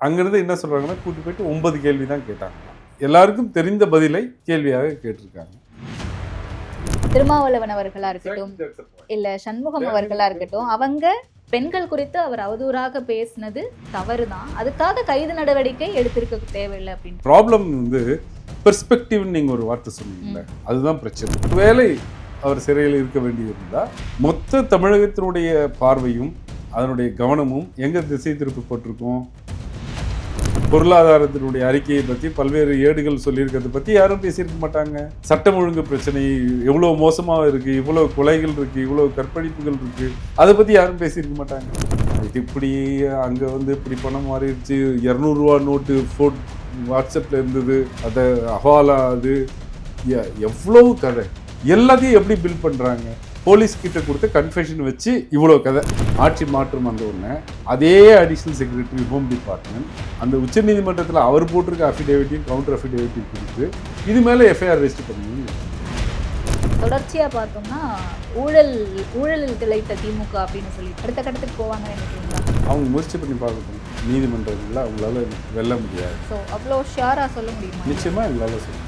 அங்கிருந்து என்ன சொல்றாங்கன்னா, கூட்டி போயிட்டு 9 கேள்வி தான் கேட்டாங்க. எல்லாருக்கும் தெரிந்த பதிலை கேள்வியாக கேட்டிருக்காங்க. திருமாவளவன் அவர்களா இருக்கட்டும், இல்ல சண்முகம் அவர்களா இருக்கட்டும், அவங்க பெண்கள் குறித்து அவர் அவதூறாக பேசினது தவறுதான். அதுக்காக கைது நடவடிக்கை எடுத்திருக்க தேவையில்லை அப்படின்னு. ப்ராப்ளம் வந்து பெர்ஸ்பெக்டிவ் நீங்க ஒரு வார்த்தை சொன்னீங்கல்ல, அதுதான் பிரச்சனை. வேலை அவர் சிறையில் இருக்க வேண்டியிருந்தா மொத்த தமிழகத்தினுடைய பார்வையும் அதனுடைய கவனமும் எங்க திசை திருப்பப்பட்டிருக்கும். பொருளாதாரத்தினுடைய அறிக்கையை பற்றி பல்வேறு ஏடுகள் சொல்லியிருக்கிறத பற்றி யாரும் பேசியிருக்க மாட்டாங்க. சட்டம் ஒழுங்கு பிரச்சனை எவ்வளோ மோசமாக இருக்குது, இவ்வளோ கொலைகள் இருக்குது, இவ்வளோ கற்பழிப்புகள் இருக்குது, அதை பற்றி யாரும் பேசியிருக்க மாட்டாங்க. இப்படி அங்கே வந்து இப்படி பணம் மாறிடுச்சு, 200 ரூபா நோட்டு வாட்ஸ்அப்பில் இருந்தது, அதை ஹவாலா அது எவ்வளோ கதை, எல்லாத்தையும் எப்படி பில் பண்ணுறாங்க. போலீஸ் கிட்ட கொடுத்த கன்ஃபெஷன் வச்சு இவ்வளோ கதை. ஆட்சி மாற்றம் வந்த உடனே அதே அடிஷனல் செக்ரட்டரி ஹோம் டிபார்ட்மெண்ட் அந்த உச்சநீதிமன்றத்தில் அவர் போட்டிருக்க அஃபிடேவிட்டையும் கவுண்டர் அஃபிடேவிட்டையும் கொடுத்து இது மேலே எஃப்ஐஆர் ரெஜிஸ்டர் பண்ணணும். தொடர்ச்சியாக பார்த்தோம்னா ஊழலில் திளைத்த திமுக அப்படின்னு சொல்லி அடுத்த கட்டத்துக்கு போவாங்க நினைக்கிறீங்களா? அவங்க முயற்சி பண்ணி பார்க்கணும். நீதிமன்றத்தில் அவங்களால வெல்ல முடியாது. ஸோ அவ்வளோ ஷியராக சொல்ல முடியுமா? நிச்சயமாக எங்களால் சொல்ல.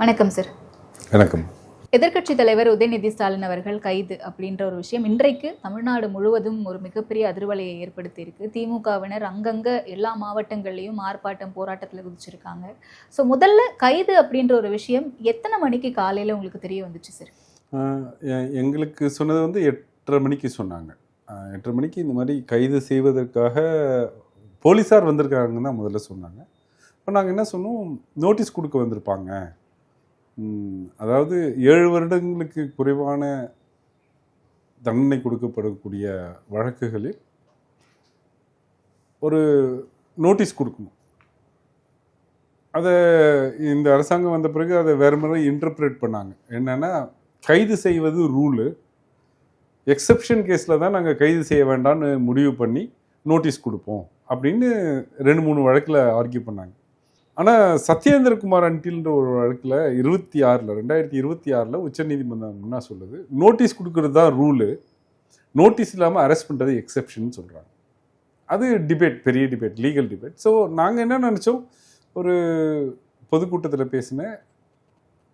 வணக்கம் சார். வணக்கம். எதிர்க்கட்சி தலைவர் உதயநிதி ஸ்டாலின் அவர்கள் கைது அப்படின்ற ஒரு விஷயம் இன்றைக்கு தமிழ்நாடு முழுவதும் ஒரு மிகப்பெரிய அதிர்வலையை ஏற்படுத்தி இருக்கு. திமுகவினர் அங்கங்க எல்லா மாவட்டங்கள்லையும் ஆர்ப்பாட்டம் போராட்டத்தில் குதிச்சிருக்காங்க. ஸோ முதல்ல கைது அப்படின்ற ஒரு விஷயம் எத்தனை மணிக்கு காலையில் உங்களுக்கு தெரிய வந்துச்சு சார்? எங்களுக்கு சொன்னது வந்து 8:30 மணிக்கு சொன்னாங்க. 8:30 மணிக்கு இந்த மாதிரி கைது செய்வதற்காக போலீஸார் வந்திருக்காங்கன்னு தான் முதல்ல சொன்னாங்க. இப்போ நாங்கள் என்ன சொன்னோம், நோட்டீஸ் கொடுக்க வந்திருப்பாங்க. அதாவது 7 வருடங்களுக்கு குறைவான தண்டனை கொடுக்கப்படக்கூடிய வழக்குகளில் ஒரு நோட்டீஸ் கொடுக்கணும். அதை இந்த அரசாங்கம் வந்த பிறகு அதை வேறு மாதிரி இன்டர்பிரேட் பண்ணாங்க. என்னென்னா, கைது செய்வது ரூலு, எக்ஸப்ஷன் கேஸில் தான் நாங்கள் கைது செய்ய வேண்டாம்னு முடிவு பண்ணி நோட்டீஸ் கொடுப்போம் அப்படின்னு 2-3 வழக்கில் ஆர்கியூ பண்ணாங்க. ஆனால் சத்யேந்திரகுமார் அன்டில்ன்ற ஒரு வழக்கில் 2026 உச்சநீதிமன்றம் என்ன சொல்லுது, நோட்டீஸ் கொடுக்கறது தான் ரூலு, நோட்டீஸ் இல்லாமல் அரெஸ்ட் பண்ணுறது எக்ஸெப்ஷன் சொல்கிறாங்க. அது டிபேட், பெரிய டிபேட், லீகல் டிபேட். ஸோ நாங்கள் என்ன நினச்சோம், ஒரு பொதுக்கூட்டத்தில் பேசின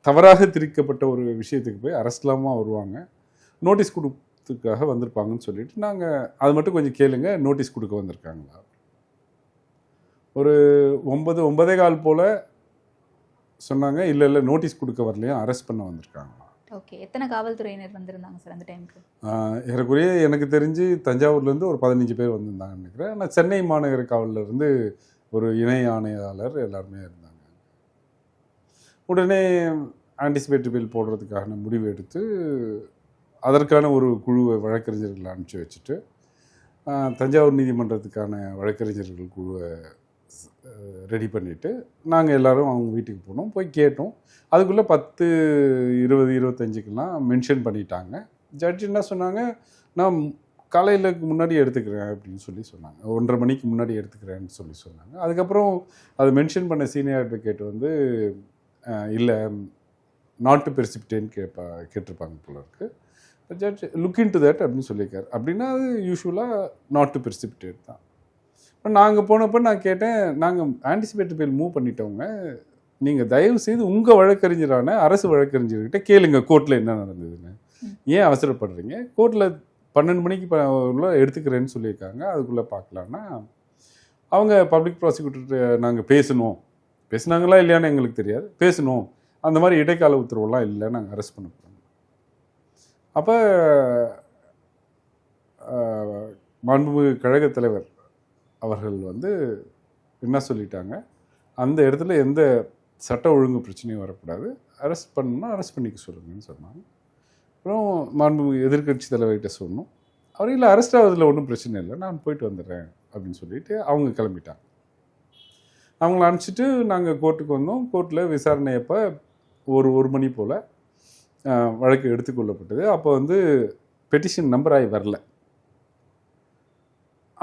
தவறாக திரிக்கப்பட்ட ஒரு விஷயத்துக்கு போய் அரெஸ்ட்லாமல் வருவாங்க, நோட்டீஸ் கொடுத்ததுக்காக வந்திருப்பாங்கன்னு சொல்லிட்டு நாங்கள் அது மட்டும் கொஞ்சம் கேளுங்க, நோட்டீஸ் கொடுக்க வந்திருக்காங்களா. ஒரு 9-9:15 போல் சொன்னாங்க, இல்லை நோட்டீஸ் கொடுக்க வரலையும், அரெஸ்ட் பண்ண வந்திருக்காங்களா. ஓகே, எத்தனை காவல்துறையினர் வந்திருந்தாங்க சார் அந்த டைமுக்கு? ஏறக்குறைய எனக்கு தெரிஞ்சு தஞ்சாவூர்லேருந்து ஒரு 15 பேர் வந்திருந்தாங்கன்னு நினைக்கிறேன். ஆனால் சென்னை மாநகர காவலிருந்து ஒரு இணை ஆணையாளர் எல்லாருமே இருந்தாங்க. உடனே ஆன்டிசிபேட்டரி பில் போடுறதுக்கான முடிவு எடுத்து அதற்கான ஒரு குழுவை வழக்கறிஞர்களை அனுப்பிச்சி வச்சுட்டு தஞ்சாவூர் நீதிமன்றத்துக்கான வழக்கறிஞர்கள் குழுவை ரெடி நாங்கள் எல்லோரும் அவங்க வீட்டுக்கு போனோம், போய் கேட்டோம். அதுக்குள்ளே 10, 20, 25க்கெல்லாம் மென்ஷன் பண்ணிட்டாங்க. ஜட்ஜ் என்ன சொன்னாங்க, நான் காலையில் முன்னாடி எடுத்துக்கிறேன் அப்படின்னு சொன்னாங்க. 1:30 மணிக்கு முன்னாடி எடுத்துக்கிறேன்னு சொன்னாங்க. அதுக்கப்புறம் அது மென்ஷன் பண்ண சீனியர் அட்வொகேட் வந்து இல்லை நாட் டு பெர்சிபிட்டேன்னு கேட்டிருப்பாங்க போல இருக்குது. Judge look in to that அப்படின்னு சொல்லியிருக்காரு. அப்படின்னா அது யூஸ்வலாக நாட் டு பெர்சிபிட்டேட் தான். இப்போ நாங்கள் போனப்போ நான் கேட்டேன், நாங்கள் ஆன்டிசிபேட்டரி பில் மூவ் பண்ணிட்டோங்க, நீங்கள் தயவு செய்து உங்கள் வழக்கறிஞரான அரசு வழக்கறிஞர்கிட்ட கேளுங்க கோர்ட்டில் என்ன நடந்ததுன்னு, ஏன் அவசரப்படுறீங்க, கோர்ட்டில் 12 மணிக்கு எடுத்துக்கிறேன்னு சொல்லியிருக்காங்க, அதுக்குள்ளே பார்க்கலான்னா அவங்க பப்ளிக் ப்ராசிக்யூட்டர்கிட்ட நாங்கள் பேசினாங்களா இல்லையான்னு எங்களுக்கு தெரியாது, பேசணும், அந்த மாதிரி இடைக்கால உத்தரவுலாம் இல்லை, நாங்கள் அரெஸ்ட் பண்ண போகிறோம். அப்போ மாண்புமிகு கழக தலைவர் அவர்கள் வந்து என்ன சொல்லிட்டாங்க, அந்த இடத்துல எந்த சட்ட ஒழுங்கு பிரச்சனையும் வரக்கூடாது, அரெஸ்ட் பண்ணணும்னா அரெஸ்ட் பண்ணிக்க சொல்லுங்கன்னு சொன்னாங்க. அப்புறம் மாண்புமிகு எதிர்க்கட்சி தலைவர்கிட்ட சொன்னோம். அவர் இல்லை அரெஸ்ட் ஆகுறதுல ஒன்றும் பிரச்சனை இல்லை, நான் போயிட்டு வந்துடுறேன் அப்படின்னு சொல்லிட்டு அவங்க கிளம்பிட்டாங்க. அவங்கள அனுப்பிச்சிட்டு நாங்கள் கோர்ட்டுக்கு வந்தோம். கோர்ட்டில் விசாரணை அப்போ ஒரு மணி போல் வழக்கு எடுத்துக்கொள்ளப்பட்டது. அப்போ வந்து பெட்டிஷன் நம்பர் ஆகி வரல.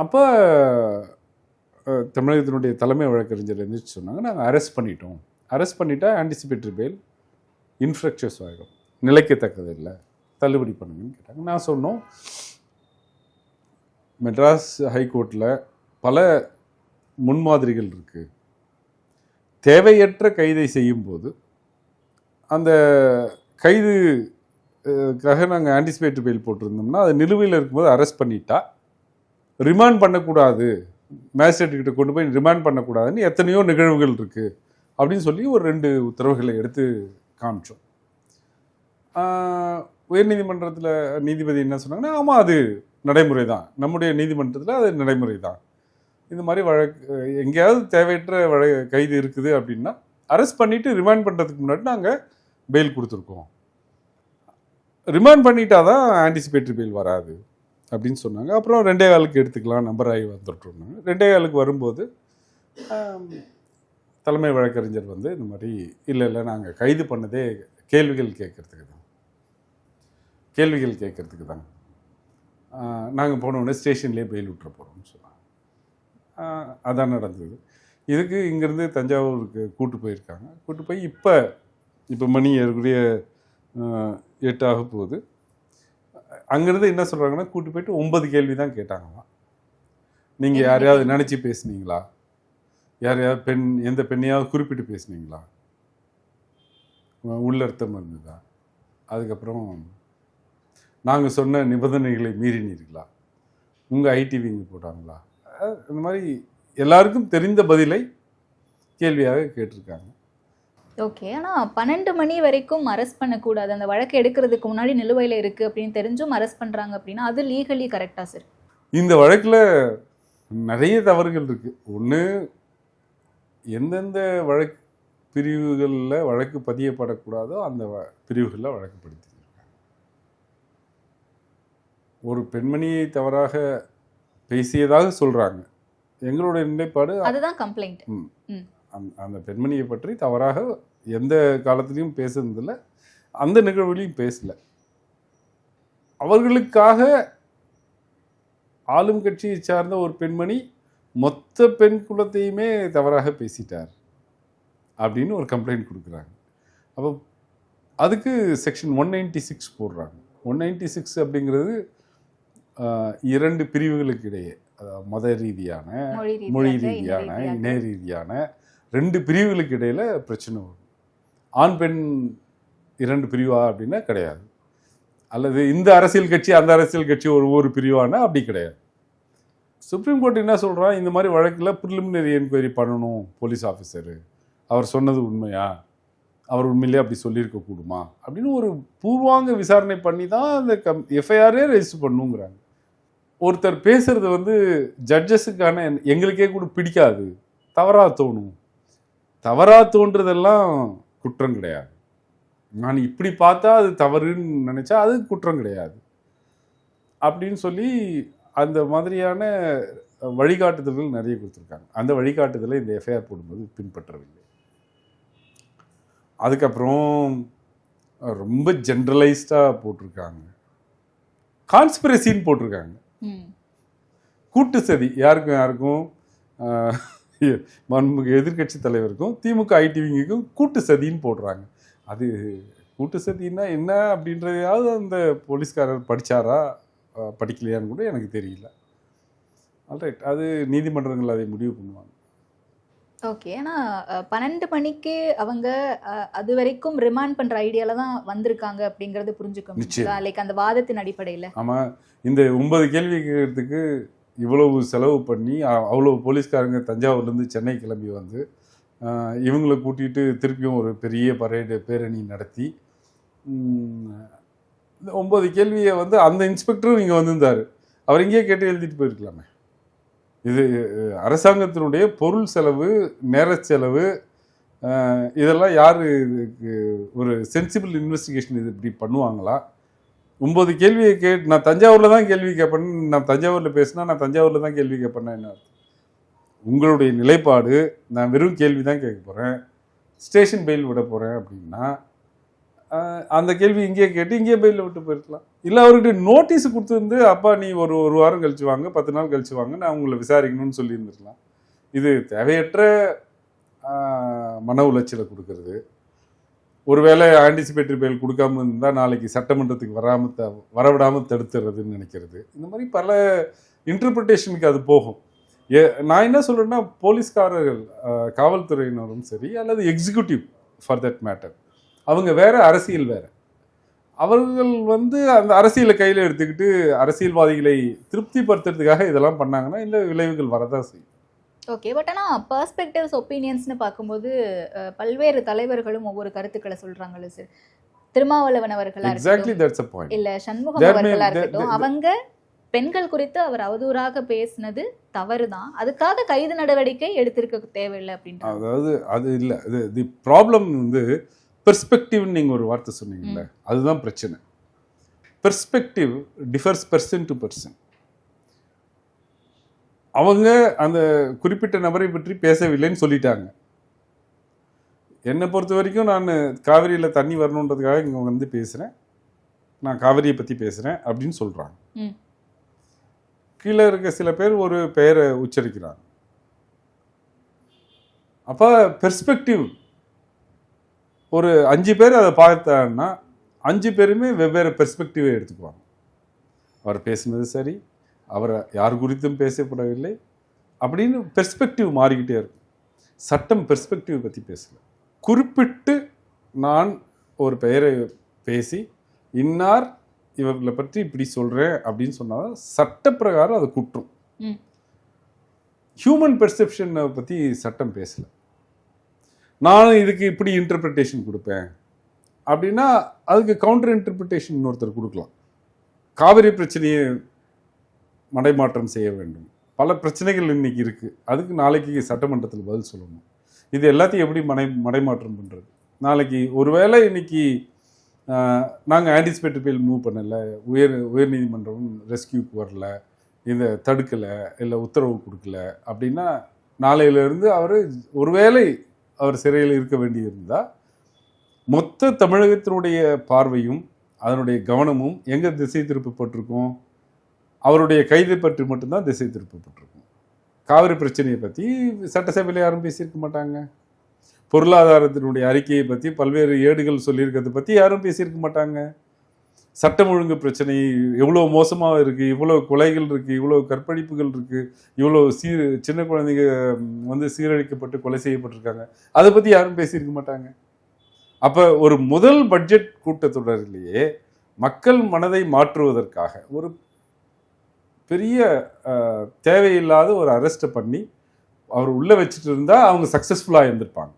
அப்போ தமிழகத்தினுடைய தலைமை வழக்கறிஞர் எந்திரிச்சு சொன்னாங்க, நாங்கள் அரெஸ்ட் பண்ணிட்டோம், அரெஸ்ட் பண்ணிட்டா ஆன்டிசிபேட்டரி பெயில் இன்ஃப்ரக்ஷஸ் ஆகிடும், நிலைக்கத்தக்கது இல்லை, தள்ளுபடி பண்ணுங்கன்னு கேட்டாங்க. நான் சொன்னோம், மெட்ராஸ் ஹைகோர்ட்டில் பல முன்மாதிரிகள் இருக்குது. தேவையற்ற கைதை செய்யும்போது அந்த கைதுக்காக நாங்கள் ஆன்டிசிபேட்டரி பெயில் போட்டிருந்தோம்னா அது நிலுவையில் இருக்கும்போது அரெஸ்ட் பண்ணிட்டா ரிமாண்ட் பண்ணக்கூடாது, மேஜிஸ்ட்ரேட்டுக்கிட்ட கொண்டு போய் ரிமாண்ட் பண்ணக்கூடாதுன்னு எத்தனையோ நிகழ்வுகள் இருக்குது அப்படின்னு சொல்லி ஒரு 2 உத்தரவுகளை எடுத்து காமிச்சோம். உயர்நீதிமன்றத்தில் நீதிபதி என்ன சொன்னாங்கன்னா, ஆமாம் அது நடைமுறை தான், நம்முடைய நீதிமன்றத்தில் அது நடைமுறை தான், இந்த மாதிரி வழக்கு எங்கேயாவது தேவையற்ற கைது இருக்குது அப்படின்னா அரெஸ்ட் பண்ணிவிட்டு ரிமாண்ட் பண்ணுறதுக்கு முன்னாடி நாங்கள் பெயில் கொடுத்துருக்கோம், ரிமாண்ட் பண்ணிட்டா தான் ஆன்டிசிபேட்டரி பெயில் வராது அப்படின்னு சொன்னாங்க. அப்புறம் 2.25 எடுத்துக்கலாம், நம்பர் ஆகி வந்துட்டுருந்தாங்க. 2.25 வரும்போது தலைமை வழக்கறிஞர் வந்து இந்த மாதிரி இல்லை நாங்கள் கைது பண்ணதே கேள்விகள் கேட்கறதுக்கு தான், நாங்கள் போன உடனே ஸ்டேஷன்லேயே பெயில் விட்டுற போகிறோம்னு சொன்னாங்க. அதான் நடந்தது. இதுக்கு இங்கேருந்து தஞ்சாவூருக்கு கூட்டு போயிருக்காங்க. கூட்டு போய் இப்போ மணி ஏறக்கூடிய 8 ஆக போகுது. அங்கேருந்து என்ன சொல்கிறாங்கன்னா, கூட்டு போயிட்டு 9 கேள்வி தான் கேட்டாங்களாம். நீங்கள் யாரையாவது நினச்சி பேசுனீங்களா, யாரையாவது எந்த பெண்ணையாவது குறிப்பிட்டு பேசுனீங்களா, உள்ளர்த்தம் இருந்ததா, அதுக்கப்புறம் நாங்கள் சொன்ன நிபந்தனைகளை மீறினீர்களா, உங்கள் ஐடிவிங்க போட்டாங்களா, இந்த மாதிரி எல்லாருக்கும் தெரிந்த பதிலை கேள்வியாக கேட்டிருக்காங்க. ஓகே. ஆனால் 12 மணி வரைக்கும் அரெஸ்ட் பண்ணக்கூடாது, அந்த வழக்கு எடுக்கிறதுக்கு முன்னாடி நிலுவையில் இருக்குது அப்படின்னு தெரிஞ்சும் அரெஸ்ட் பண்ணுறாங்க அப்படின்னா அது லீகலி கரெக்டாக சார்? இந்த வழக்கில் நிறைய தவறுகள் இருக்குது. ஒன்று, எந்தெந்த வழக்கு பிரிவுகளில் வழக்கு பதியப்படக்கூடாதோ அந்த பிரிவுகளில் வழக்கு படுத்திருக்காங்க. ஒரு பெண்மணியை தவறாக பேசியதாக சொல்கிறாங்க. எங்களுடைய நிலைப்பாடு அதுதான் கம்ப்ளைண்ட். அந்த பெண்மணியை பற்றி தவறாக எந்த காலத்திலையும் பேசுனதில்லை, அந்த நிகழ்வுலையும் பேசலை. அவர்களுக்காக ஆளும் கட்சியை சார்ந்த ஒரு பெண்மணி மொத்த பெண் குலத்தையுமே தவறாக பேசிட்டார் அப்படின்னு ஒரு கம்ப்ளைண்ட் கொடுக்குறாங்க. அப்போ அதுக்கு செக்ஷன் 196 போடுறாங்க. 196 அப்படிங்கிறது 2 பிரிவுகளுக்கு இடையே, மத ரீதியான, மொழி ரீதியான, இணை ரீதியான 2 பிரிவுகளுக்கு இடையில் பிரச்சனை வரும். ஆண் பெண் 2 பிரிவா அப்படின்னா கிடையாது. அல்லது இந்த அரசியல் கட்சி அந்த அரசியல் கட்சி ஒரு பிரிவானா அப்படி கிடையாது. சுப்ரீம் கோர்ட் என்ன சொல்கிறான், இந்த மாதிரி வழக்கில் ப்ரிலிமினரி என்கொயரி பண்ணணும் போலீஸ் ஆஃபீஸரு, அவர் சொன்னது உண்மையா, அவர் உண்மையிலே அப்படி சொல்லியிருக்க கூடுமா அப்படின்னு ஒரு பூர்வாங்க விசாரணை பண்ணி தான் அந்த எஃப்ஐஆரே ரெஜிஸ்டர் பண்ணுங்கிறாங்க. ஒருத்தர் பேசுறது வந்து ஜட்ஜஸுக்கான எங்களுக்கே கூட பிடிக்காது, தவறாக தோணும். தவறாக தோன்றதெல்லாம் குற்றம் கிடையாது. நான் இப்படி பார்த்தா அது தவறுன்னு நினச்சா அது குற்றம் கிடையாது அப்படின்னு சொல்லி அந்த மாதிரியான வழிகாட்டுதல்கள் நிறைய கொடுத்துருக்காங்க. அந்த வழிகாட்டுதலை இந்த எஃப்ஐஆர் போடும்போது பின்பற்றவில்லை. அதுக்கப்புறம் ரொம்ப ஜென்ரலைஸ்டாக போட்டிருக்காங்க, கான்ஸ்பிரசின்னு போட்டிருக்காங்க. கூட்டு சதி யாருக்கும் எதிர்கட்சி தலைவருக்கும் திமுக ஐடிவிங்கும் கூட்டு சதின்னு போடுறாங்க. அது கூட்டு சதின்னா என்ன அப்படின்றதையாவது அந்த போலீஸ்காரர் படித்தாரா படிக்கலையான்னு கூட எனக்கு தெரியல. ஆல்ரைட், அது நீதிமன்றங்கள் அதை முடிவு பண்ணுவாங்க. ஓகே. ஆனால் 12 மணிக்கு அவங்க அது வரைக்கும் ரிமாண்ட் பண்ணுற ஐடியாவில் தான் வந்திருக்காங்க அப்படிங்கிறது புரிஞ்சுக்கணும். லைக் அந்த வாதத்தின் அடிப்படையில். ஆமாம், இந்த 9 கேள்வி கேட்கறதுக்கு இவ்வளவு செலவு பண்ணி அவ்வளோ போலீஸ்காரங்க தஞ்சாவூர்லேருந்து சென்னை கிளம்பி வந்து இவங்களை கூட்டிகிட்டு திருப்பியும் ஒரு பெரிய பேரணி நடத்தி இந்த 9 கேள்வியை வந்து அந்த இன்ஸ்பெக்டரும் இங்கே வந்திருந்தார், அவர் இங்கேயே கேட்டு எழுதிட்டு போயிருக்கலாமே. இது அரசாங்கத்தினுடைய பொருள் செலவு, நேர செலவு, இதெல்லாம் யார் இதுக்கு ஒரு சென்சிபிள் இன்வெஸ்டிகேஷன் இது இப்படி பண்ணுவாங்களா? 9 கேள்வியை நான் தஞ்சாவூரில் தான் கேள்வி கேட்பேன், நான் தஞ்சாவூரில் பேசினா நான் தஞ்சாவூரில் தான் கேள்வி கேட்பேன்னா என்ன அர்த்தம்? உங்களுடைய நிலைப்பாடு நான் வெறும் கேள்வி தான் கேட்க போகிறேன், ஸ்டேஷன் பெயில் விட போகிறேன் அப்படின்னா அந்த கேள்வி இங்கேயே கேட்டு இங்கேயே பெயிலில் விட்டு போயிருக்கலாம். இல்லை அவர்கிட்ட நோட்டீஸ் கொடுத்துருந்து அப்பா நீ ஒரு வாரம் கழிச்சு வாங்க, 10 நாள் கழிச்சு வாங்க, நான் உங்களை விசாரிக்கணும்னு சொல்லியிருந்துருக்கலாம். இது தேவையற்ற மன உளைச்சலை கொடுக்கறது. ஒருவேளை ஆன்டிசிபேட்டரி பெயில் கொடுக்காம இருந்தால் நாளைக்கு சட்டமன்றத்துக்கு வரவிடாமல் தடுத்துறதுன்னு நினைக்கிறது. இந்த மாதிரி பல இன்டர்பிரிட்டேஷனுக்கு அது போகும். நான் என்ன சொல்கிறேன்னா, போலீஸ்காரர்கள், காவல்துறையினரும் சரி, அல்லது எக்ஸிக்யூட்டிவ் ஃபார் தட் மேட்டர், அவங்க வேற, அரசியல் வேற. அவர்கள் அந்த அரசியலை கையில் எடுத்துக்கிட்டு அரசியல்வாதிகளை திருப்திப்படுத்துறதுக்காக இதெல்லாம் பண்ணாங்கன்னா இந்த விளைவுகள் வரதான் செய்யும். ஓகே, பட் ஆனால் பர்ஸ்பெக்டிவ்ஸ் ஒப்பீனியன்ஸ்னு பார்க்கும்போது பல்வேறு தலைவர்களும் ஒவ்வொரு கருத்துக்களை சொல்றாங்கல்ல சார். திருமாவளவன் அவர்களா இருக்கட்டும், இல்ல சண்முகம் அவர்களா இருக்கட்டும், அவங்க பெண்கள் குறித்து அவர் அவதூறாக பேசினது தவறுதான், அதுக்காக கைது நடவடிக்கை எடுத்திருக்க தேவையில்லை அப்படின்ற. அதாவது அது இல்லை, தி ப்ராப்ளம் பெர்ஸ்பெக்டிவ்னு நீங்கள் ஒரு வார்த்தை சொன்னீங்கல்ல, அதுதான் பிரச்சனை. Perspective differs person to person. அவங்க அந்த குறிப்பிட்ட நபரை பற்றி பேசவில்லைன்னு சொல்லிட்டாங்க. என்னை பொறுத்த வரைக்கும் நான் காவிரியில் தண்ணி வரணுன்றதுக்காக இங்கே வந்து பேசுகிறேன், நான் காவிரியை பற்றி பேசுகிறேன் அப்படின்னு சொல்கிறாங்க. கீழே இருக்க சில பேர் ஒரு பெயரை உச்சரிக்கிறாங்க. அப்போ பெர்ஸ்பெக்டிவ், ஒரு 5 பேர் அதை பார்த்தாங்கன்னா 5 பேருமே வெவ்வேறு பெர்ஸ்பெக்டிவை எடுத்துக்குவாங்க. அவர் பேசுனது சரி, அவரை யார் குறித்தும் பேசப்படவில்லை அப்படின்னு பெர்ஸ்பெக்டிவ் மாறிக்கிட்டே இருக்கும். சட்டம் பெர்ஸ்பெக்டிவ் பற்றி பேசல. குறிப்பிட்டு நான் ஒரு பெயரை பேசி இன்னார் இவர்களை பற்றி இப்படி சொல்கிறேன் அப்படின்னு சொன்னால் சட்டப்பிரகாரம் அது குற்றம். ஹியூமன் பெர்செப்ஷனை பற்றி சட்டம் பேசலை. நான் இதுக்கு இப்படி இன்டர்பிரிட்டேஷன் கொடுப்பேன் அப்படின்னா அதுக்கு கவுண்டர் இன்டர்பிரிட்டேஷன் இன்னொருத்தர் கொடுக்கலாம். காவிரி பிரச்சனையை மடைமாற்றம் செய்ய வேண்டும், பல பிரச்சனைகள் இன்னைக்கு இருக்குது, அதுக்கு நாளைக்கு சட்டமன்றத்தில் பதில் சொல்லணும். இது எல்லாத்தையும் எப்படி மடைமாற்றம் பண்ணுறது? நாளைக்கு ஒருவேளை இன்னைக்கு நாங்கள் ஆன்டிசிபேட்டரி பெயில் மூவ் பண்ணலை, உயர்நீதிமன்றம் ரெஸ்கியூக்கு வரல, இதை தடுக்கலை, இல்லை உத்தரவு கொடுக்கல அப்படின்னா நாளையிலேருந்து ஒருவேளை அவர் சிறையில் இருக்க வேண்டியிருந்தால் மொத்த தமிழகத்தினுடைய பார்வையும் அதனுடைய கவனமும் எங்கே திசை திருப்பப்பட்டிருக்கும்? அவருடைய கைதை பற்றி மட்டும்தான் திசை திருப்பப்பட்டிருக்கும். காவிரி பிரச்சனையை பற்றி சட்டசபையில் யாரும் பேசியிருக்க மாட்டாங்க. பொருளாதாரத்தினுடைய அறிக்கையை பற்றி பல்வேறு ஏடுகள் சொல்லியிருக்கிறத பற்றி யாரும் பேசியிருக்க மாட்டாங்க. சட்டம் ஒழுங்கு பிரச்சனை எவ்வளோ மோசமாக இருக்குது, இவ்வளோ கொலைகள் இருக்குது, இவ்வளோ கற்பழிப்புகள் இருக்குது, இவ்வளோ சின்ன குழந்தைங்க சீரழிக்கப்பட்டு கொலை செய்யப்பட்டிருக்காங்க, அதை பற்றி யாரும் பேசியிருக்க மாட்டாங்க. அப்போ ஒரு முதல் பட்ஜெட் கூட்டத்தொடரிலேயே மக்கள் மனதை மாற்றுவதற்காக ஒரு பெரிய தேவையில்லாத ஒரு அரெஸ்ட்டை பண்ணி அவர் உள்ளே வச்சுட்டு இருந்தால் அவங்க சக்ஸஸ்ஃபுல்லாக இருந்திருப்பாங்க.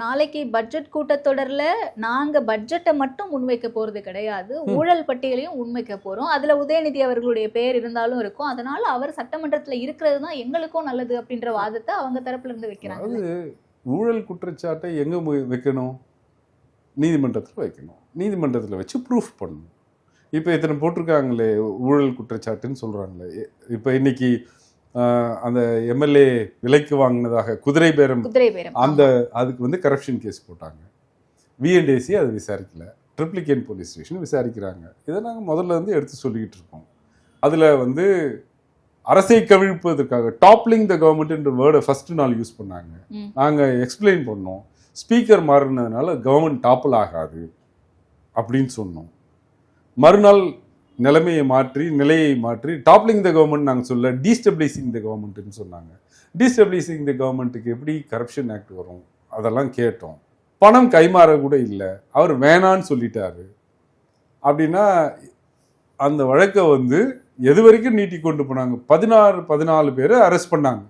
நாளைக்கு பட்ஜெட் கூட்டத்தொடரில் நாங்கள் பட்ஜெட்டை மட்டும் முன்வைக்க போகிறது கிடையாது, ஊழல் பட்டியலையும் முன்வைக்க போகிறோம், அதில் உதயநிதி அவர்களுடைய பெயர் இருந்தாலும் இருக்கும், அதனால் அவர் சட்டமன்றத்தில் இருக்கிறது தான் எங்களுக்கும் நல்லது அப்படின்ற வாதத்தை அவங்க தரப்புல இருந்து வைக்கிறாங்க. அதாவது ஊழல் குற்றச்சாட்டை எங்கே வைக்கணும்? நீதிமன்றத்தில் வைக்கணும். நீதிமன்றத்தில் வச்சு ப்ரூஃப் பண்ணணும். இப்போ இத்தனை போட்டிருக்காங்களே ஊழல் குற்றச்சாட்டுன்னு சொல்கிறாங்களே, இப்போ இன்னைக்கு அந்த எம்எல்ஏ விலைக்கு வாங்கினதாக குதிரை பேரம் அதுக்கு கரப்ஷன் கேஸ் போட்டாங்க. விஎன்டிசி அதை விசாரிக்கல, ட்ரிப்ளிகேன் போலீஸ் ஸ்டேஷன் விசாரிக்கிறாங்க. இதை நாங்கள் முதல்ல எடுத்து சொல்லிக்கிட்டு இருக்கோம். அதில் அரசை கவிழ்ப்பதற்காக டாப்லிங் த கவர்மெண்ட்ன்ற வேர்டை ஃபஸ்ட்டு நாள் யூஸ் பண்ணாங்க. நாங்கள் எக்ஸ்பிளைன் பண்ணோம், ஸ்பீக்கர் மாறினதுனால கவர்மெண்ட் டாப்பிள் ஆகாது அப்படின்னு சொன்னோம். மறுநாள் நிலையை மாற்றி டாப்லிங் த கவர்மெண்ட் நாங்கள் சொல்ல, டீஸ்டபிளைசிங் த கவர்மெண்ட்னு சொன்னாங்க. டீஸ்டபிளைசிங் த கவர்மெண்ட்டுக்கு எப்படி கரப்ஷன் ஆக்ட் வரும் அதெல்லாம் கேட்டோம். பணம் கைமாற கூட இல்லை, அவர் வேணான்னு சொல்லிட்டாரு அப்படின்னா அந்த வழக்கை எது வரைக்கும் நீட்டி கொண்டு போனாங்க. 14 பேர் அரெஸ்ட் பண்ணாங்க.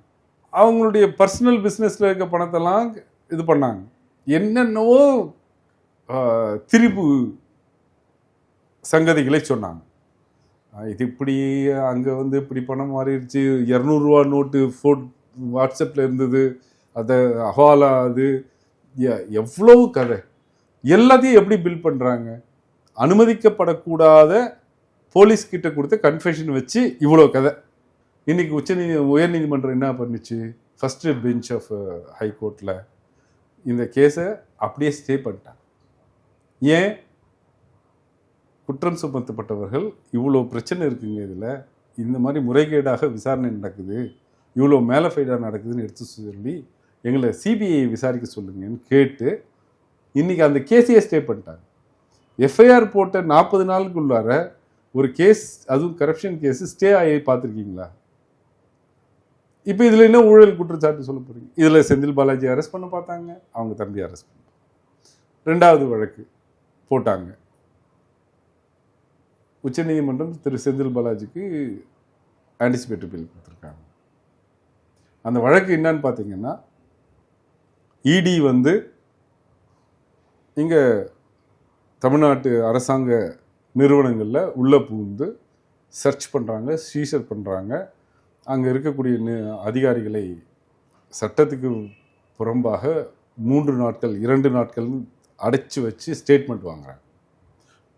அவங்களுடைய பர்சனல் பிஸ்னஸில் இருக்க பணத்தெல்லாம் இது பண்ணாங்க. என்னென்னவோ திரிபு சங்கதிகளை சொன்னாங்க. இது இப்படி அங்கே இப்படி பணம் மாறிடுச்சு, 200 ரூபா நோட்டு வாட்ஸ்அப்பில் இருந்தது, அதை ஹவாலா, அது எவ்வளவு கதை. எல்லாத்தையும் எப்படி பில் பண்ணுறாங்க? அனுமதிக்கப்படக்கூடாத போலீஸ்கிட்ட கொடுத்த கன்ஃபெஷன் வச்சு இவ்வளோ கதை. இன்னைக்கு உயர்நீதிமன்றம் என்ன பண்ணுச்சு? ஃபஸ்ட்டு பெஞ்ச் ஆஃப் ஹைகோர்ட்டில் இந்த கேஸை அப்படியே ஸ்டே பண்ணிட்டாங்க. ஏன் குற்றம் சுமத்தப்பட்டவர்கள் இவ்வளோ பிரச்சனை இருக்குங்க, இதில் இந்த மாதிரி முறைகேடாக விசாரணை நடக்குது, இவ்வளோ மேலஃபைடாக நடக்குதுன்னு எடுத்து சொல்லி எங்களை சிபிஐ விசாரிக்க சொல்லுங்கன்னு கேட்டு இன்றைக்கி அந்த கேஸையே ஸ்டே பண்ணிட்டாங்க. எஃப்ஐஆர் போட்ட 40 நாளுக்குள்ளார ஒரு கேஸ், அதுவும் கரப்ஷன் கேஸு ஸ்டே ஆகி பார்த்துருக்கீங்களா? இப்போ இதில் என்ன ஊழல் குற்றச்சாட்டு சொல்ல போகிறீங்க? இதில் செந்தில் பாலாஜி அரெஸ்ட் பண்ண பார்த்தாங்க, அவங்க தம்பி அரெஸ்ட் பண்ண 2வது வழக்கு போட்டாங்க. உச்சநீதிமன்றம் திரு செந்தில் பாலாஜிக்கு ஆன்டிசிபேட்டரி பில் கொடுத்துருக்காங்க. அந்த வழக்கு என்னன்னு பார்த்தீங்கன்னா, இடி வந்து இங்கே தமிழ்நாட்டு அரசாங்க நிறுவனங்களில் உள்ளே புகுந்து சர்ச் பண்ணுறாங்க, சீசர் பண்ணுறாங்க. அங்கே இருக்கக்கூடிய அதிகாரிகளை சட்டத்துக்கு புறம்பாக 3 நாட்கள் 2 நாட்கள் அடைச்சி வச்சு ஸ்டேட்மெண்ட் வாங்குறாங்க,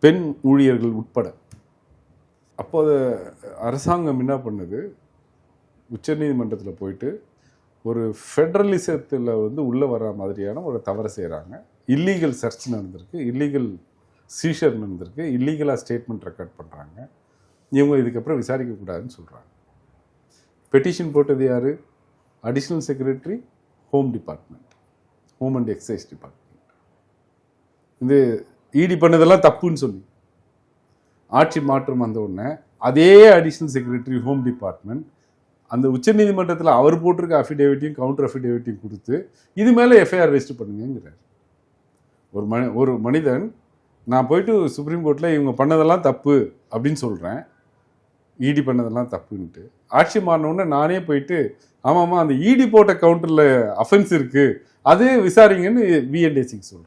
பெண் ஊழியர்கள் உட்பட. அப்போது அரசாங்கம் என்ன பண்ணுது, உச்சநீதிமன்றத்தில் போயிட்டு ஒரு ஃபெடரலிசத்தில் வந்து உள்ளே வர மாதிரியான ஒரு தவறை செய்கிறாங்க. இல்லீகல் சர்ச் நடந்திருக்கு, இல்லீகல் சீஷர் நடந்திருக்கு, இல்லீகலாக ஸ்டேட்மெண்ட் ரெக்கார்ட் பண்ணுறாங்க. இவங்க இதுக்கப்புறம் விசாரிக்கக்கூடாதுன்னு சொல்கிறாங்க. பெட்டிஷன் போட்டது யார்? Additional secretary, home department, home and exercise department. இது இடி பண்ணதெல்லாம் தப்புன்னு சொல்லி ஆட்சி மாற்றம் வந்த உடனே அதே அடிஷ்னல் செக்ரட்டரி ஹோம் டிபார்ட்மெண்ட் அந்த உச்சநீதிமன்றத்தில் அவர் போட்டிருக்க அஃபிடேவிட்டையும் கவுண்டர் அஃபிடேவிட்டையும் கொடுத்து இது மேலே எஃப்ஐஆர் ரெஜிஸ்டர் பண்ணுங்கிறார். ஒரு மனிதன், நான் போயிட்டு சுப்ரீம் கோர்ட்டில் இவங்க பண்ணதெல்லாம் தப்பு அப்படின்னு சொல்கிறேன், இடி பண்ணதெல்லாம் தப்புன்ட்டு, ஆட்சி மாறினோடனே நானே போயிட்டு ஆமாம்மா அந்த இடி போட்ட கவுண்டரில் அஃபென்ஸ் இருக்குது, அதே விசாரிங்கன்னு விஎன்டேசிக்கு சொல்கிறேன்.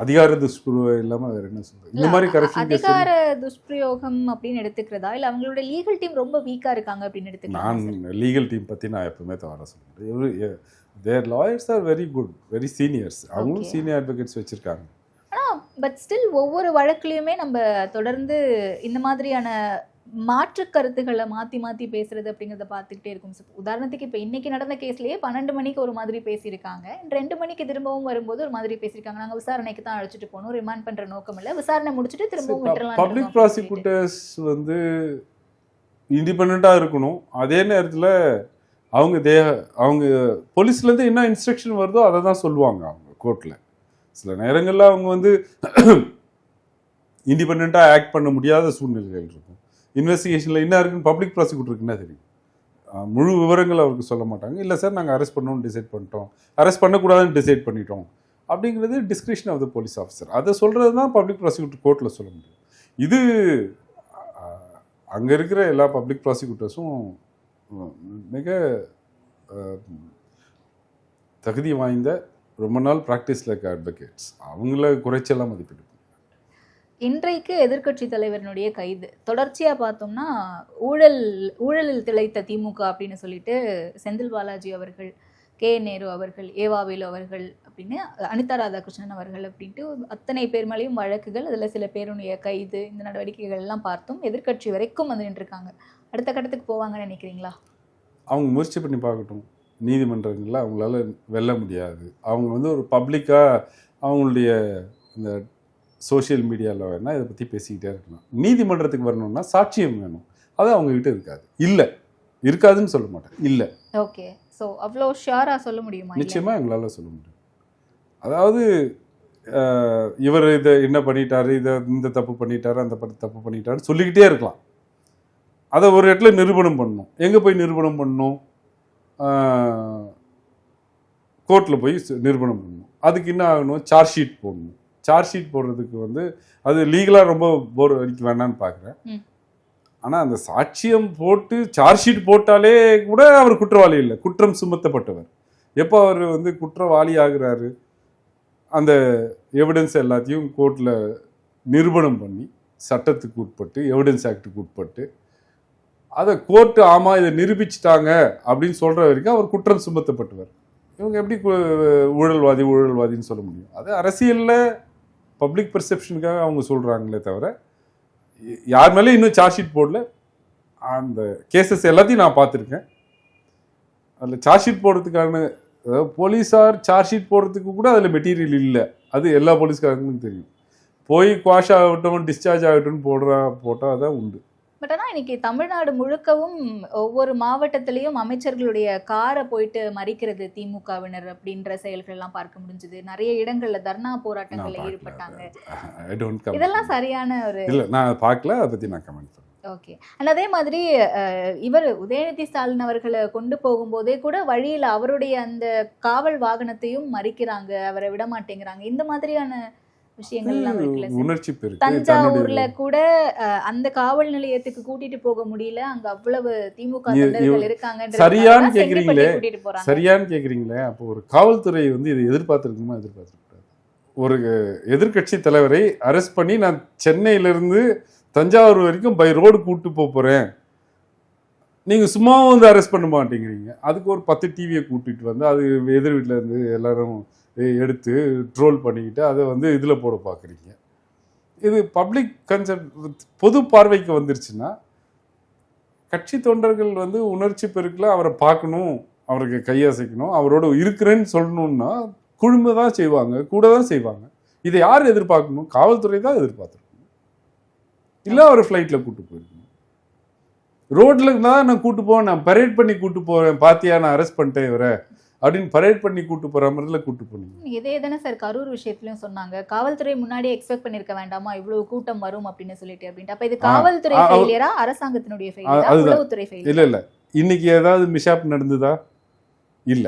அதிகார துஷ்பிரயோகம் இல்லாமல் வேறு என்ன சொல்கிறது? இந்த மாதிரி கரெக்ஷன் அதிகார துஷ்பிரயோகம் அப்படின்னு எடுத்துக்கிறதா இல்லை அவங்களோட லீகல் டீம் ரொம்ப வீக்காக இருக்காங்க அப்படின்னு எடுத்துக்கலாம்? நான் லீகல் டீம் பற்றி நான் எப்பவுமே தவற சொல்கிறேன். Their lawyers are very good, very seniors. அவங்களும் சீனியர் அட்வொகேட்ஸ் வச்சுருக்காங்க. ஆனால் பட் ஸ்டில் ஒவ்வொரு வழக்குலையுமே நம்ம தொடர்ந்து இந்த மாதிரியான மாற்று கருத்துக்களை மாற்றி மாற்றி பேசுறது அப்படிங்கிறத பார்த்துக்கிட்டே இருக்கும். உதாரணத்துக்கு இப்போ இன்னைக்கு நடந்த கேஸ்லேயே 12 மணிக்கு ஒரு மாதிரி பேசியிருக்காங்க, 2 மணிக்கு திரும்பவும் வரும்போது ஒரு மாதிரி பேசியிருக்காங்க. நாங்கள் விசாரணைக்கு தான் அழைச்சிட்டு போகணும், ரிமாண்ட் பண்ணுற நோக்கம் இல்லை, விசாரணை முடிச்சுட்டு திரும்பவும் விட்டுறலாம். பப்ளிக் ப்ராசிக்யூட்டர்ஸ் வந்து இண்டிபெண்ட்டாக இருக்கணும். அதே நேரத்தில் அவங்க போலீஸ்லேருந்து என்ன இன்ஸ்ட்ரக்ஷன் வருதோ அதை தான் சொல்லுவாங்க அவங்க கோர்ட்டில். சில நேரங்களில் அவங்க வந்து இண்டிபெண்ட்டாக ஆக்ட் பண்ண முடியாத சூழ்நிலைகள் இருக்கும். இன்வெஸ்டிகேஷனில் என்ன இருக்குன்னு பப்ளிக் ப்ராசிக்யூட்டருக்கு என்ன தெரியும்? முழு விவரங்கள் அவருக்கு சொல்ல மாட்டாங்க. இல்லை சார் நாங்கள் அரெஸ்ட் பண்ணணும்னு டிசைட் பண்ணிட்டோம், அரெஸ்ட் பண்ணக்கூடாதுன்னு டிசைட் பண்ணிட்டோம் அப்படிங்கிறது description of the police officer. அதை சொல்கிறது தான் பப்ளிக் ப்ராசிக்யூட்டர் கோர்ட்டில் சொல்ல முடியும். இது அங்கே இருக்கிற எல்லா பப்ளிக் ப்ராசிக்யூட்டர்ஸும் மிக தகுதி வாய்ந்த ரொம்ப நாள் ப்ராக்டிஸில் இருக்க அட்வொகேட்ஸ். அவங்கள குறைச்செல்லாம் மதிப்பிடு. இன்றைக்கு எதிர்க்கட்சி தலைவரினுடைய கைது தொடர்ச்சியாக பார்த்தோம்னா ஊழலில் திளைத்த திமுக அப்படின்னு சொல்லிட்டு செந்தில் பாலாஜி அவர்கள், கே நேரு அவர்கள், ஏவாவேலு அவர்கள் அப்படின்னு அனிதா ராதாகிருஷ்ணன் அவர்கள் அப்படின்ட்டு அத்தனை பேர் மேலேயும் வழக்குகள், அதில் சில பேருடைய கைது, இந்த நடவடிக்கைகள் எல்லாம் பார்த்தோம். எதிர்க்கட்சி வரைக்கும் வந்து நின்றுருக்காங்க. அடுத்த கட்டத்துக்கு போவாங்கன்னு நினைக்கிறீங்களா? அவங்க முயற்சி பண்ணி பார்க்கட்டும். நீதிமன்றங்களில் அவங்களால வெல்ல முடியாது. அவங்க வந்து ஒரு பப்ளிக்காக அவங்களுடைய இந்த சோஷியல் மீடியாவில் வேணால் இதை பற்றி பேசிக்கிட்டே இருக்கலாம். நீதிமன்றத்துக்கு வரணும்னா சாட்சியம் வேணும். அது அவங்ககிட்ட இருக்காது. இல்லை, இருக்காதுன்னு சொல்ல மாட்டேன், இல்லை. ஓகே, ஸோ அவ்வளோ ஷியராக சொல்ல முடியுமா? நிச்சயமாக எங்களால் சொல்ல முடியும். அதாவது இவர் இதை என்ன பண்ணிட்டாரு, இதை இந்த தப்பு பண்ணிட்டாரு, அந்த தப்பு பண்ணிட்டாரு சொல்லிக்கிட்டே இருக்கலாம். அதை ஒரு இடத்துல நிரூபணம் பண்ணணும். எங்கே போய் நிரூபணம் பண்ணணும்? கோர்ட்டில் போய் நிரூபணம் பண்ணணும். அதுக்கு என்ன ஆகணும்? சார்ஜ் ஷீட் போடணும். சார்ஜ் ஷீட் போடுறதுக்கு வந்து அது லீகலாக ரொம்ப போர் அடிக்க வேணான்னு பார்க்குறேன். ஆனால் அந்த சாட்சியம் போட்டு சார்ஜ் ஷீட் போட்டாலே கூட அவர் குற்றவாளி இல்லை, குற்றம் சுமத்தப்பட்டவர். எப்போ அவர் வந்து குற்றவாளி ஆகிறாரு? அந்த எவிடன்ஸ் எல்லாத்தையும் கோர்ட்டில் நிரூபணம் பண்ணி சட்டத்துக்கு உட்பட்டு, எவிடன்ஸ் ஆக்டுக்கு உட்பட்டு அதை கோர்ட்டு ஆமாம் இதை நிரூபிச்சிட்டாங்க அப்படின்னு சொல்கிற வரைக்கும் அவர் குற்றம் சுமத்தப்பட்டவர். இவங்க எப்படி ஊழல்வாதின்னு சொல்ல முடியும்? அது அரசியலில் பப்ளிக் பெர்செப்ஷனுக்காக அவங்க சொல்கிறாங்களே தவிர யார் மேலே இன்னும் சார்ஜ் ஷீட் போடல. அந்த கேசஸ் எல்லாத்தையும் நான் பார்த்துருக்கேன். அதில் சார்ஜ் ஷீட் போடுறதுக்கான, அதாவது போலீஸார் சார்ஜ் ஷீட் போடுறதுக்கு கூட அதில் மெட்டீரியல் இல்லை. அது எல்லா போலீஸ்காரங்களுக்கும் தெரியும். போய் குவாஷ் ஆகட்டும் டிஸ்சார்ஜ் ஆகட்டும் போட்டால் தான் உண்டு. பட் ஆனால் இன்னைக்கு தமிழ்நாடு முழுக்கவும் ஒவ்வொரு மாவட்டத்திலையும் அமைச்சர்களுடைய காரை போயிட்டு மறிக்கிறது திமுகவினர் அப்படின்ற செயல்கள் எல்லாம் பார்க்க முடிஞ்சது. நிறைய இடங்கள்ல தர்ணா போராட்டங்கள்ல ஈடுபட்டாங்க. இதெல்லாம் சரியான ஒரு இல்லை, நான் பார்க்கல, அதை பற்றி நான் கமெண்ட் பண்ணேன். ஓகே. அண்ட் அதே மாதிரி இவர் உதயநிதி ஸ்டாலின் அவர்களை கொண்டு போகும்போதே கூட வழியில் அவருடைய அந்த காவல் வாகனத்தையும் மறிக்கிறாங்க, அவரை விட மாட்டேங்கிறாங்க. இந்த மாதிரியான விஷயங்கள் எல்லாம் இருக்குல்ல. உணர்ச்சி பெருக்கு. தஞ்சாவூர்ல கூட அந்த காவல் நிலையத்துக்கு கூட்டிட்டு போக முடியல, அங்க அவ்வளவு திமுக தொண்டர்கள் இருக்காங்க. சரியான்னு கேக்குறீங்களே. அப்போ ஒரு காவல்துறை வந்து இதை எதிர்பார்த்திருக்குமா? எதிர்பார்த்திருக்காது. ஒரு எதிர்கட்சி தலைவரை அரெஸ்ட் பண்ணி நான் சென்னையிலிருந்து தஞ்சாவூர் வரைக்கும் பை ரோடு கூப்பிட்டு போறேன், நீங்க சும்மாவும் வந்து அரெஸ்ட் பண்ண மாட்டேங்கிறீங்க. அதுக்கு ஒரு 10 டிவியை கூட்டிட்டு வந்து அது எதிர் வீட்டில் இருந்து எல்லாரும் எடுத்து ட்ரோல் பண்ணிக்கிட்டு அதை வந்து இதில் போட பார்க்குறீங்க. இது பப்ளிக் கன்செப்ட் பொது பார்வைக்கு வந்துருச்சுன்னா கட்சி தொண்டர்கள் வந்து உணர்ச்சி பெருக்கில் அவரை பார்க்கணும், அவருக்கு கையசைக்கணும், அவரோட இருக்கிறேன்னு சொல்லணும்னா குழுமை தான் செய்வாங்க, கூட தான் செய்வாங்க. இதை யார் எதிர்பார்க்கணும்? காவல்துறை தான் எதிர்பார்த்துருக்கணும். இல்லை அவர் ஃப்ளைட்டில் கூப்பிட்டு போயிருக்கணும். ரோட்டில் தான் நான் கூப்பிட்டு போவேன், நான் பரேட் பண்ணி கூப்பிட்டு போவேன், பாத்தியா நான் அரெஸ்ட் பண்ணிட்டேன் இவரை அப்படின்னு பரேட் பண்ணி கூட்டு போற மாதிரில கூட்டு போனீங்க. இதே தானே சார் கரூர் விஷயத்துலயும் சொன்னாங்க, காவல்துறை முன்னாடியே எக்ஸ்பெக்ட் பண்ணிருக்க வேண்டாமா இவ்வளவு கூட்டம் வரும் அப்படின்னு சொல்லிட்டு அப்படின்ட்டு. அப்ப இது காவல்துறை ஃபெயிலியரா அரசாங்கத்தினுடைய ஃபெயிலியரா உளவுத்துறை ஃபெயிலியரா? இல்ல இல்ல, இன்னைக்கு ஏதாவது மிஷாப் நடந்ததா? இல்ல.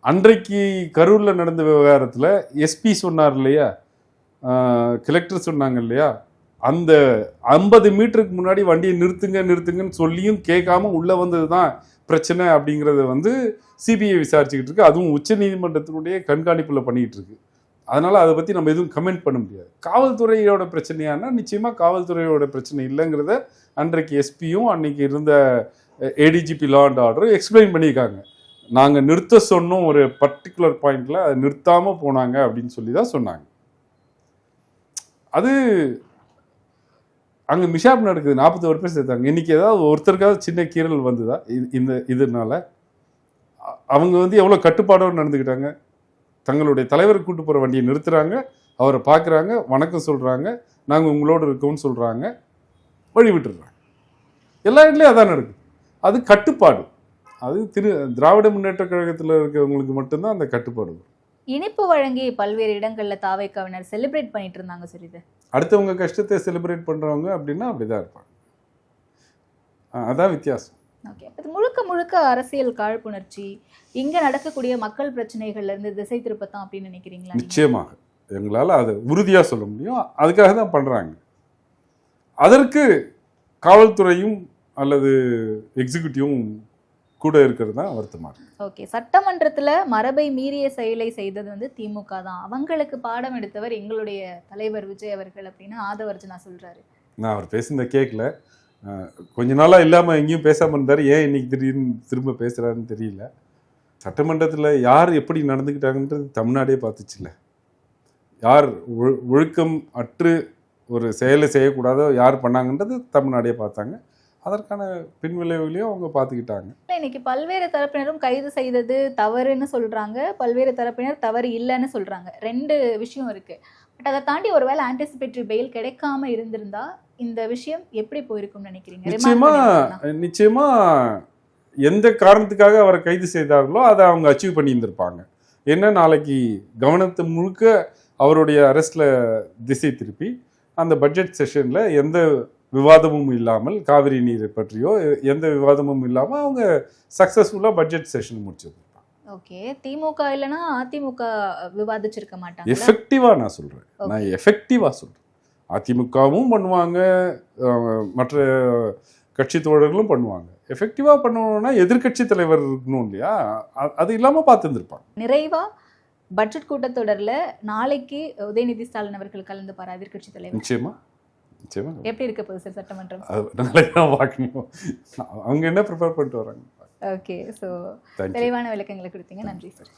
அன்றைக்கு கரூர்ல நடந்த விவகாரத்துல எஸ்பி சொன்னார் இல்லையா, கலெக்டர் சொன்னாங்க இல்லையா, அந்த 50 மீட்டருக்கு முன்னாடி வண்டியை நிறுத்துங்கன்னு சொல்லியும் கேட்காம உள்ள வந்ததுதான் பிரச்சனை அப்படிங்கிறத வந்து சிபிஐ விசாரிச்சுக்கிட்டு இருக்கு. அதுவும் உச்ச நீதிமன்றத்தினுடைய கண்காணிப்புல பண்ணிக்கிட்டு இருக்கு. அதனால அதை பத்தி நம்ம எதுவும் கமெண்ட் பண்ண முடியாது. காவல்துறையோட பிரச்சனையானா நிச்சயமா காவல்துறையோட பிரச்சனை இல்லைங்கிறத அன்றைக்கு எஸ்பியும் அன்னைக்கு இருந்த ஏடிஜிபி லா அண்ட் ஆர்டரும் எக்ஸ்பிளைன் பண்ணியிருக்காங்க. நாங்க நிறுத்த சொன்னோம் ஒரு பர்டிகுலர் பாயிண்ட்ல அதை நிறுத்தாம போனாங்க அப்படின்னு சொல்லி தான் சொன்னாங்க. அது அங்க மிஷாப் நடக்குது, 41 பேர் சேர்த்தாங்க. இன்னைக்கு ஏதாவது ஒருத்தருக்காவது சின்ன கீறல் வந்ததா இந்த இதனால? அவங்க வந்து எவ்வளவு கட்டுப்பாடோடு நடந்துக்கிட்டாங்க. தங்களுடைய தலைவரை கூட்டு போற வண்டியை நிறுத்துறாங்க, அவரை பார்க்குறாங்க, வணக்கம் சொல்றாங்க, நாங்கள் உங்களோட இருக்கோம்னு சொல்றாங்க, வழி விட்டுறாங்க. எல்லா இடத்துலையும் அதான் நடக்குது. அது கட்டுப்பாடு. அது திராவிட முன்னேற்ற கழகத்தில் இருக்கிறவங்களுக்கு மட்டும்தான் அந்த கட்டுப்பாடு. இனிப்பு வழங்கி பல்வேறு இடங்கள்ல தாவேக்காவினர் செலிப்ரேட் பண்ணிட்டு இருந்தாங்க. சரி, இது அடுத்தவங்க கஷ்டத்தை செலிப்ரேட் பண்றவங்க அப்படின்னா அப்படிதான் இருப்பாங்க. அதான் வித்தியாசம். ஓகே. அது முழுக்க முழுக்க அரசியல் காழ்ப்புணர்ச்சி, இங்க நடக்கக்கூடிய மக்கள் பிரச்சனைகள்ல இருந்து திசை திருப்பத்தான் அப்படின்னு நினைக்கிறீங்களா? நிச்சயமாக எங்களால் அதை உறுதியா சொல்ல முடியும். அதுக்காக தான் பண்றாங்க. அதற்கு காவல்துறையும் அல்லது எக்ஸிக்யூட்டிவும் கூட இருக்கிறது தான் வருத்தமா இருக்கு. ஓகே. சட்டமன்றத்துல மரபை மீறிய செயலை செய்தது வந்து திமுக தான், அவங்களுக்கு பாடம் எடுத்தவர் எங்களுடைய தலைவர் விஜய் அவர்கள் அப்படின்னு ஆதவர்ஜனா சொல்றாரு. நான் அவர் பேசுனத கேட்கல. கொஞ்ச நாளா இல்லாம எங்கேயும் பேசாம இருந்தாரு. ஏன் இன்னைக்கு திடீர்னு திரும்ப பேசுறாருன்னு தெரியல. சட்டமன்றத்தில் யார் எப்படி நடந்துக்கிட்டாங்கன்றது தமிழ்நாடே பார்த்துச்சுல்ல. யார் ஒழுக்கம் அற்று ஒரு செயலை செய்யக்கூடாத யார் பண்ணாங்கன்றது தமிழ்நாடே பார்த்தாங்க. அதற்கான பின்விளைவுகளையும் அவங்க பார்த்துக்கிட்டாங்க. இன்னைக்கு பல்வேறு தரப்பினரும் கைது செய்தது தவறுன்னு சொல்றாங்க, பல்வேறு தரப்பினர் தவறு இல்லைன்னு சொல்றாங்க. 2 விஷயம் இருக்கு. பட் அதை தாண்டி ஒருவேளை ஆன்டிசிபேட்டரி பெயில் கிடைக்காம இருந்திருந்தா இந்த விஷயம் எப்படி போயிருக்கும்னு நினைக்கிறீங்க? நிச்சயமா எந்த காரணத்துக்காக அவரை கைது செய்தார்களோ அதை அவங்க அச்சீவ் பண்ணி இருந்திருப்பாங்க. என்ன, நாளைக்கு கவனத்தை முழுக்க அவருடைய அரெஸ்ட்ல திசை திருப்பி அந்த பட்ஜெட் செஷன்ல எந்த விவாதமும் இல்லாமல், காவிரி நீரை பற்றியோ எந்த விவாதமும் இல்லாமல் அவங்க சக்சஸ்ஃபுல்லா பட்ஜெட் செஷன் முடிச்சிருப்பாங்க. ஓகே. திமுக இல்லைன்னா அதிமுக விவாதிச்சிருக்க மாட்டாங்க. எஃபெக்டிவா நான் சொல்றேன், நான் எஃபெக்டிவா சொல்றேன். அதிமுகவும் பண்ணுவாங்க, மற்ற கட்சி தோழர்களும் பண்ணுவாங்க. எஃபெக்டிவா பண்ணணும்னா எதிர்கட்சி தலைவர் இருக்கணும் இல்லையா, அது இல்லாம பார்த்துருப்பாங்க. நிறைவா பட்ஜெட் கூட்டத்தொடர்ல நாளைக்கு உதயநிதி ஸ்டாலின் அவர்கள் கலந்து பாரு எதிர்கட்சி தலைவர். நிச்சயமா எப்படி இருக்க போகுது சார் சட்டமன்றம்? நாளைக்கு தான் பார்க்கணும் அவங்க என்ன ப்ரிப்பேர் பண்ணிட்டு வராங்க. ஓகே. ஸோ தெளிவான விளக்கங்களை கொடுத்தீங்க. நன்றி சார்.